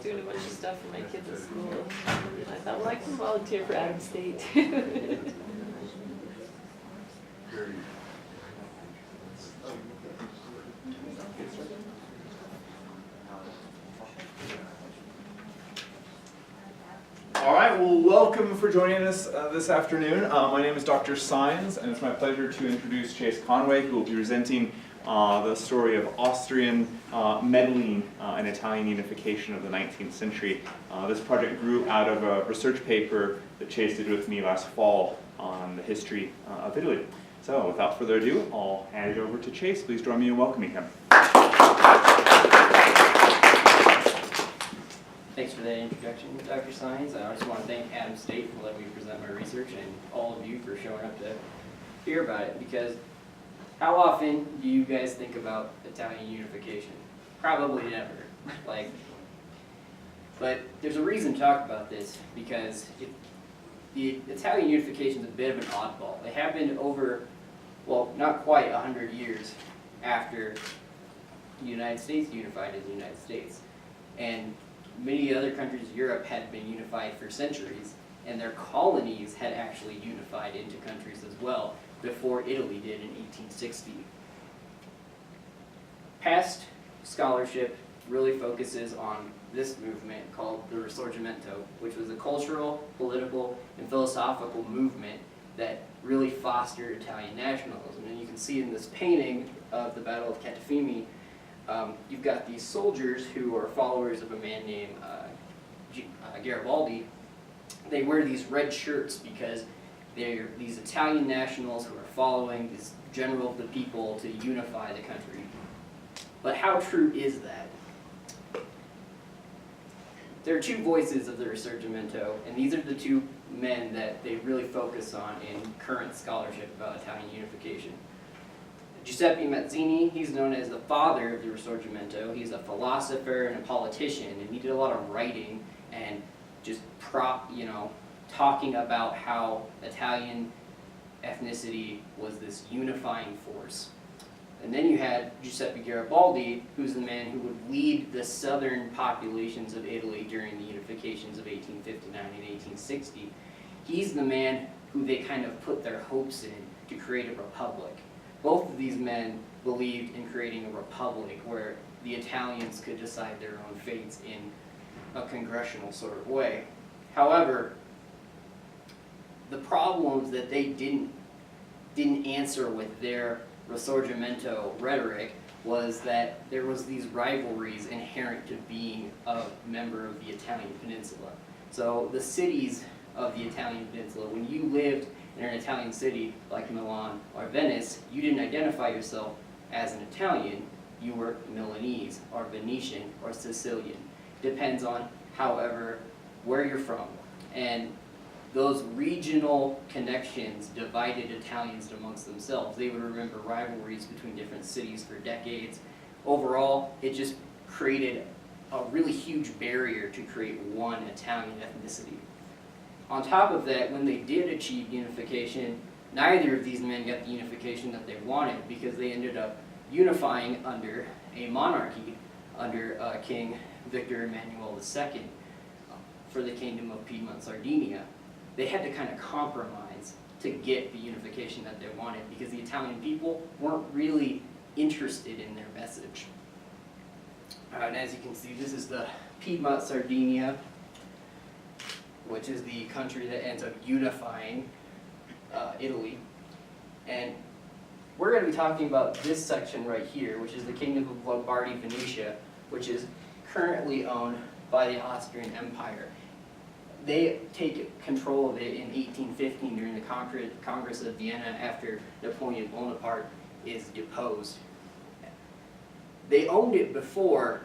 doing a bunch of stuff for my kids at school. And I thought, well, I can volunteer for HAPPSS State. All right, well, welcome for joining us this afternoon. My name is Dr. Sines, and it's my pleasure to introduce Chase Conway, who will be presenting the story of Austrian meddling in Italian unification of the 19th century. This project grew out of a research paper that Chase did with me last fall on the history of Italy. So without further ado, I'll hand it over to Chase. Please join me in welcoming him. Thanks for that introduction, Dr. Sines. I just want to thank HAPPSS State for letting me present my research and all of you for showing up to hear about it, because how often do you guys think about Italian unification? Probably never. But there's a reason to talk about this, because the Italian unification is a bit of an oddball. It happened over, well, not quite 100 years after the United States unified as the United States. And many other countries of Europe had been unified for centuries, and their colonies had actually unified into countries as well before Italy did in 1860. Past scholarship really focuses on this movement called the Risorgimento, which was a cultural, political, and philosophical movement that really fostered Italian nationalism. And you can see in this painting of the Battle of Catafimi, you've got these soldiers who are followers of a man named Garibaldi. They wear these red shirts because they're these Italian nationals who are following this general of the people to unify the country. But how true is that? There are two voices of the Risorgimento, and these are the two men that they really focus on in current scholarship about Italian unification. Giuseppe Mazzini, he's known as the father of the Risorgimento. He's a philosopher and a politician, and he did a lot of writing and just talking about how Italian ethnicity was this unifying force. And then you had Giuseppe Garibaldi, who's the man who would lead the southern populations of Italy during the unifications of 1859 and 1860. He's the man who they kind of put their hopes in to create a republic. Both of these men believed in creating a republic where the Italians could decide their own fates in a congressional sort of way. However, the problems that they didn't answer with their Risorgimento rhetoric was that there was these rivalries inherent to being a member of the Italian peninsula. So the cities of the Italian peninsula, when you lived in an Italian city like Milan or Venice, you didn't identify yourself as an Italian. You were Milanese or Venetian or Sicilian. Depends on, however, where you're from. And those regional connections divided Italians amongst themselves. They would remember rivalries between different cities for decades. Overall, it just created a really huge barrier to create one Italian ethnicity. On top of that, when they did achieve unification, neither of these men got the unification that they wanted, because they ended up unifying under a monarchy, under King Victor Emmanuel II for the Kingdom of Piedmont-Sardinia. They had to kind of compromise to get the unification that they wanted, because the Italian people weren't really interested in their message. And as you can see, this is the Piedmont-Sardinia, which is the country that ends up unifying Italy. And we're going to be talking about this section right here, which is the Kingdom of Lombardy, Venetia, which is currently owned by the Austrian Empire. They take control of it in 1815 during the Congress of Vienna after Napoleon Bonaparte is deposed. They owned it before,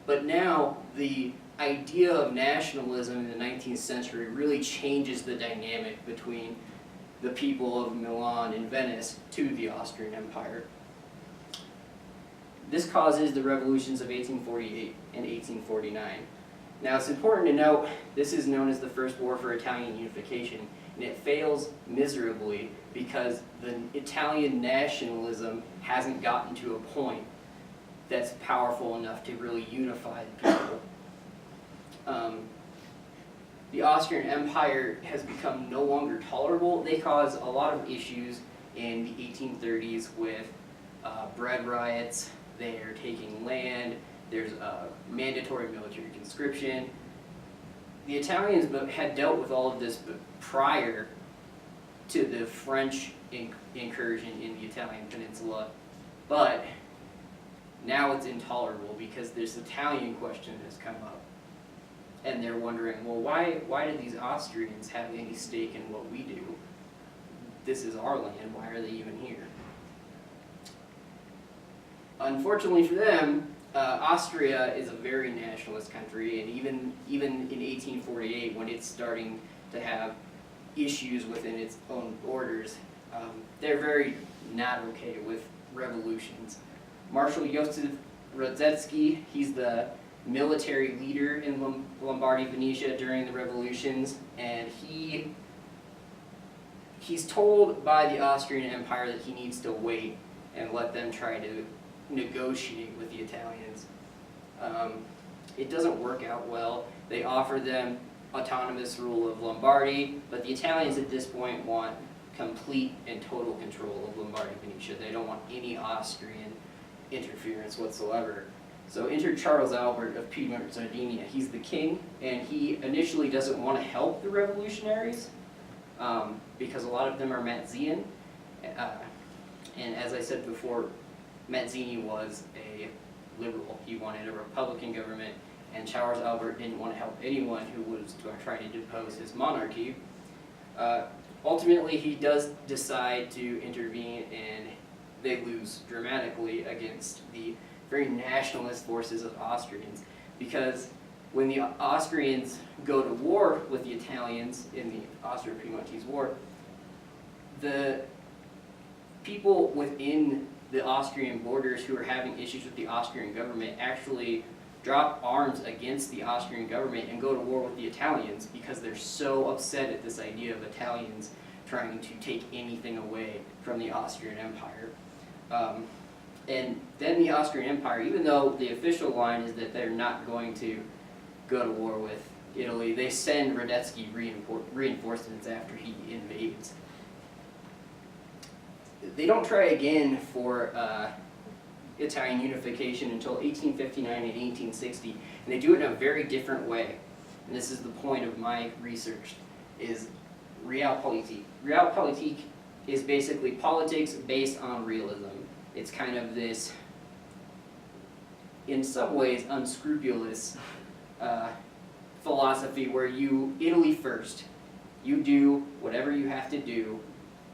but now the idea of nationalism in the 19th century really changes the dynamic between the people of Milan and Venice to the Austrian Empire. This causes the revolutions of 1848 and 1849. Now, it's important to note, this is known as the First War for Italian Unification, and it fails miserably because the Italian nationalism hasn't gotten to a point that's powerful enough to really unify the people. the Austrian Empire has become no longer tolerable. They cause a lot of issues in the 1830s with bread riots. They're taking land. There's mandatory military conscription. The Italians had dealt with all of this prior to the French incursion in the Italian peninsula, but now it's intolerable because this Italian question has come up. And they're wondering, well, why do these Austrians have any stake in what we do? This is our land, why are they even here? Unfortunately for them, Austria is a very nationalist country, and even in 1848, when it's starting to have issues within its own borders, they're very not okay with revolutions. Marshal Joseph Radetzky, he's the military leader in Lombardy, Venetia during the revolutions, and he's told by the Austrian Empire that he needs to wait and let them try to negotiate with the Italians. It doesn't work out well. They offer them autonomous rule of Lombardy, but the Italians at this point want complete and total control of Lombardy, Venetia. They don't want any Austrian interference whatsoever. So enter Charles Albert of Piedmont, Sardinia. He's the king, and he initially doesn't want to help the revolutionaries because a lot of them are Mazzian. And as I said before, Mazzini was a liberal. He wanted a republican government, and Charles Albert didn't want to help anyone who was trying to depose his monarchy. Ultimately, he does decide to intervene, and they lose dramatically against the very nationalist forces of Austrians, because when the Austrians go to war with the Italians in the Austro-Piedmontese War, the people within the Austrian borders who are having issues with the Austrian government actually drop arms against the Austrian government and go to war with the Italians because they're so upset at this idea of Italians trying to take anything away from the Austrian Empire. And then the Austrian Empire, even though the official line is that they're not going to go to war with Italy, they send Radetzky reinforcements after he invades. They don't try again for Italian unification until 1859 and 1860, and they do it in a very different way. And this is the point of my research, is realpolitik. Realpolitik is basically politics based on realism. It's kind of this, in some ways, unscrupulous philosophy where Italy first. You do whatever you have to do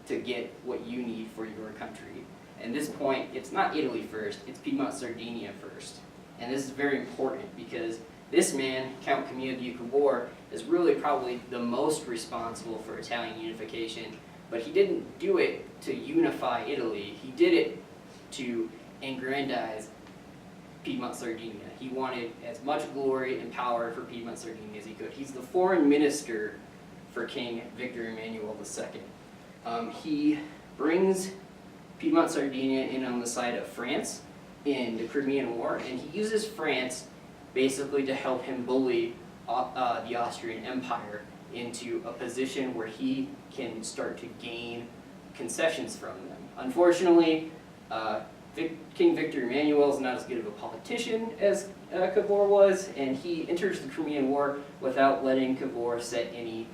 to get what you need for your country. At this point, it's not Italy first, it's Piedmont Sardinia first. And this is very important because this man, Count Camillo di Cavour, is really probably the most responsible for Italian unification, but he didn't do it to unify Italy. He did it to aggrandize Piedmont Sardinia. He wanted as much glory and power for Piedmont Sardinia as he could. He's the foreign minister for King Victor Emmanuel II. He brings Piedmont Sardinia in on the side of France in the Crimean War, and he uses France basically to help him bully the Austrian Empire into a position where he can start to gain concessions from them. Unfortunately, King Victor Emmanuel is not as good of a politician as Cavour was, and he enters the Crimean War without letting Cavour set any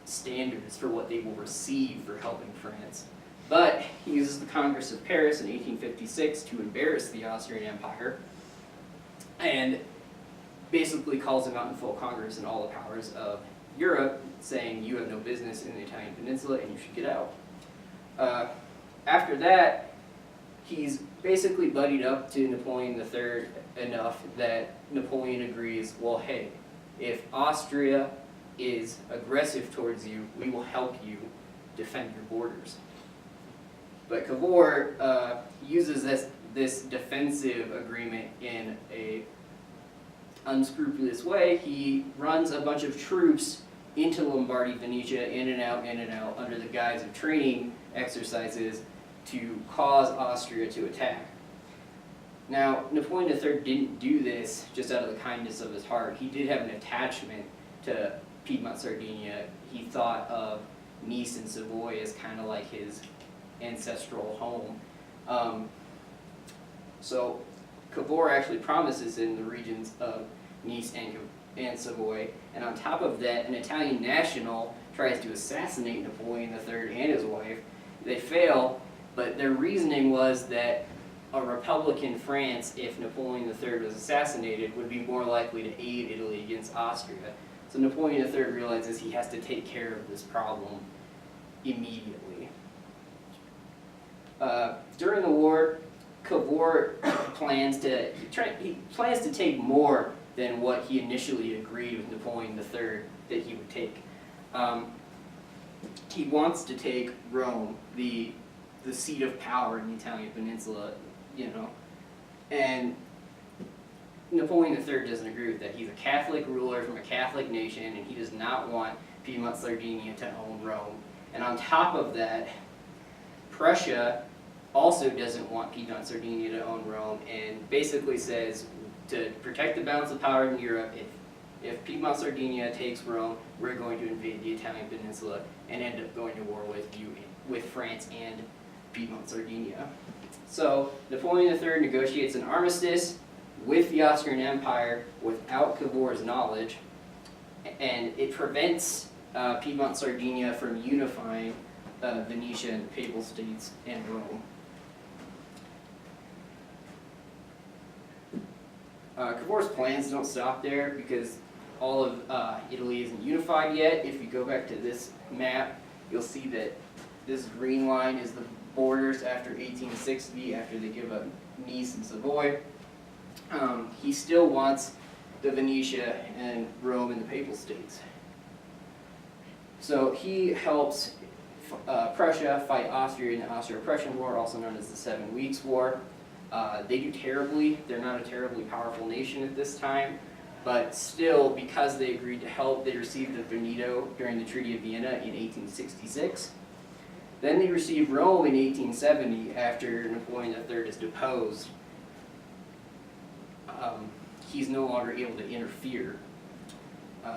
standards for what they will receive for helping France. But he uses the Congress of Paris in 1856 to embarrass the Austrian Empire, and basically calls him out in full Congress and all the powers of Europe, saying you have no business in the Italian peninsula and you should get out. After that, he's basically buddied up to Napoleon III enough that Napoleon agrees, well, hey, if Austria is aggressive towards you, we will help you defend your borders. But Cavour uses this defensive agreement in a unscrupulous way. He runs a bunch of troops into Lombardy, Venetia, in and out, under the guise of training exercises to cause Austria to attack. Now, Napoleon III didn't do this just out of the kindness of his heart. He did have an attachment to Piedmont, Sardinia. He thought of Nice and Savoy as kind of like his ancestral home. So Cavour actually promises in the regions of Nice and Savoy, and on top of that, an Italian national tries to assassinate Napoleon III and his wife. They fail, but their reasoning was that a Republican France, if Napoleon III was assassinated, would be more likely to aid Italy against Austria. So Napoleon III realizes he has to take care of this problem immediately. During the war, Cavour plans to take more than what he initially agreed with Napoleon III that he would take. He wants to take Rome, the seat of power in the Italian peninsula, and Napoleon III doesn't agree with that. He's a Catholic ruler from a Catholic nation, and he does not want Piedmont, Sardinia to own Rome. And on top of that, Prussia also doesn't want Piedmont, Sardinia to own Rome, and basically says to protect the balance of power in Europe, if Piedmont, Sardinia takes Rome, we're going to invade the Italian peninsula and end up going to war with France and Piedmont, Sardinia. So Napoleon III negotiates an armistice with the Austrian Empire without Cavour's knowledge, and it prevents Piedmont, Sardinia from unifying Venetia and the Papal States and Rome. Cavour's plans don't stop there because all of Italy isn't unified yet. If you go back to this map, you'll see that this green line is the borders after 1860, after they give up Nice and Savoy. He still wants the Venetia and Rome and the Papal States. So he helps Prussia fight Austria in the Austro-Prussian War, also known as the 7 Weeks' War. They do terribly. They're not a terribly powerful nation at this time, but still, because they agreed to help, they received the Veneto during the Treaty of Vienna in 1866. Then they received Rome in 1870 after Napoleon III is deposed. He's no longer able to interfere.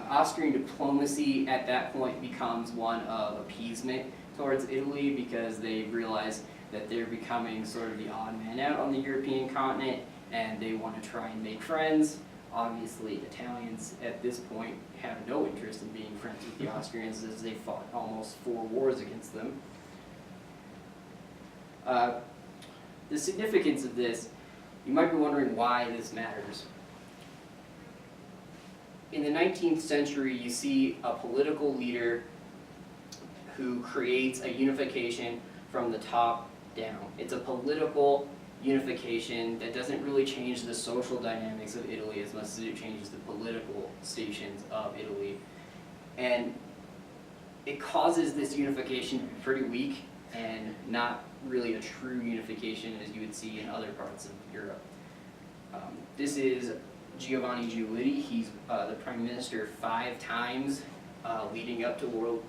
Austrian diplomacy at that point becomes one of appeasement towards Italy because they realize that they're becoming sort of the odd man out on the European continent, and they want to try and make friends. Obviously, Italians at this point have no interest in being friends with the Austrians, as they fought almost 4 wars against them. The significance of this, you might be wondering why this matters. In the 19th century, you see a political leader who creates a unification from the top down. It's a political unification that doesn't really change the social dynamics of Italy as much as it changes the political stations of Italy. And it causes this unification to be pretty weak and not really a true unification as you would see in other parts of Europe. This is Giovanni Giulitti. He's the prime minister 5 times leading up to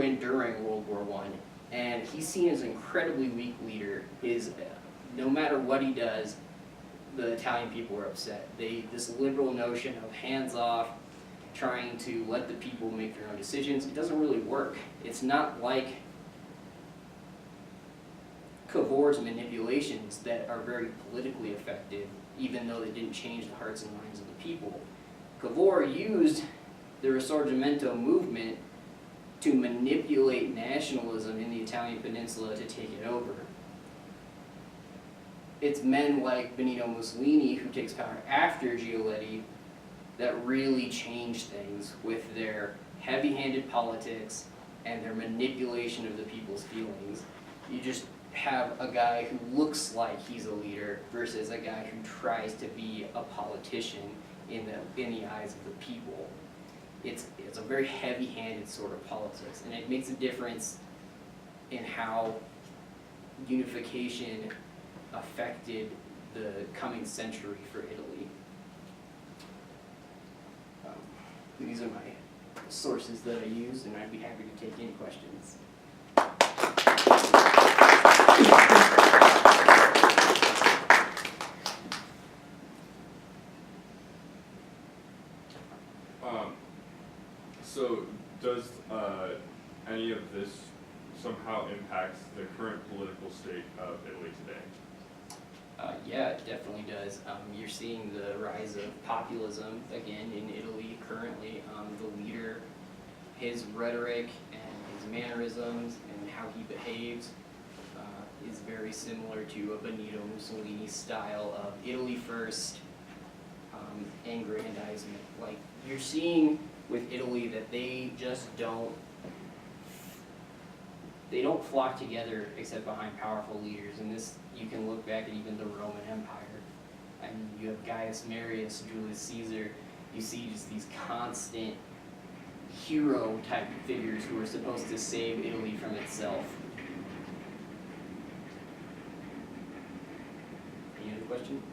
and during World War I. And he's seen as an incredibly weak leader. No matter what he does, the Italian people are upset. This liberal notion of hands-off, trying to let the people make their own decisions, it doesn't really work. It's not like Cavour's manipulations that are very politically effective, even though they didn't change the hearts and minds of the people. Cavour used the Risorgimento movement to manipulate nationalism in the Italian peninsula to take it over. It's men like Benito Mussolini, who takes power after Giulitti, that really change things with their heavy-handed politics and their manipulation of the people's feelings. You just have a guy who looks like he's a leader versus a guy who tries to be a politician in the eyes of the people. It's a very heavy-handed sort of politics, and it makes a difference in how unification affected the coming century for Italy. These are my sources that I use, and I'd be happy to take any questions. So does any of this somehow impacts the current political state of Italy today? Yeah, it definitely does. You're seeing the rise of populism again in Italy currently. The leader, his rhetoric and his mannerisms and how he behaves is very similar to a Benito Mussolini style of Italy first, aggrandizement. Like, you're seeing with Italy that they just don't flock together except behind powerful leaders. And this, you can look back at even the Roman Empire. I mean, you have Gaius Marius, Julius Caesar. You see just these constant hero type figures who are supposed to save Italy from itself. Any other question?